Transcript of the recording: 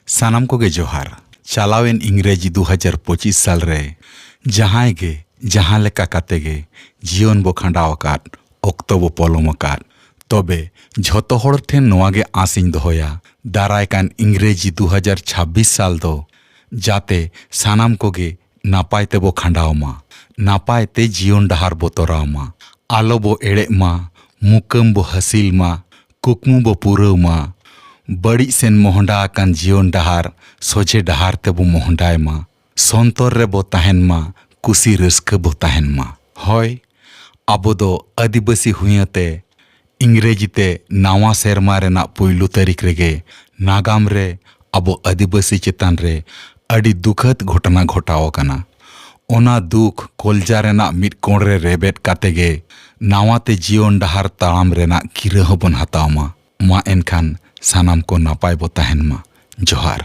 सानाम को गे जोहार चलावेन इंग्रेजी 2025 साल रे जहां गे जहां लेका काते गे जीवन बो खंडाव आकाद ऑक्तो बो पलम आकाद तबे झोतो हर ठेन नोआ गे आसिन दोहोया दाराय कान इंग्रेजी 2026 साल दो जाते सानाम को गे नापाय ते बो खंडाव मा नापाय ते जीवन डहार बो तोराव मा आलो बो एड़े मा मुकम बो हसील मा कुकमु बो पुरव मा बड़ी सेन मोहंडा आकान जीवन डहार सोजे डहार ते बो मोहंडाय मा संतर रे बो ताहेन मा कुसी रस्का बो ताहेन मा होय आबो दो आदिवासी हुयते इंग्रेजी ते नावा सेरमा रेना पुइलु तारीख रेगे नागाम रे आबो आदिवासी चेतान रे अड़ी दुखद घटना घटाव कना ओना दुख कोलजा रेना मिट कोण रे रेबेट कातेगे नावाते जीवन डहार ताड़ाम रेना किरा हबन हताव मा एनखान सानाम को नापाय बो ताहेन मा जोहार।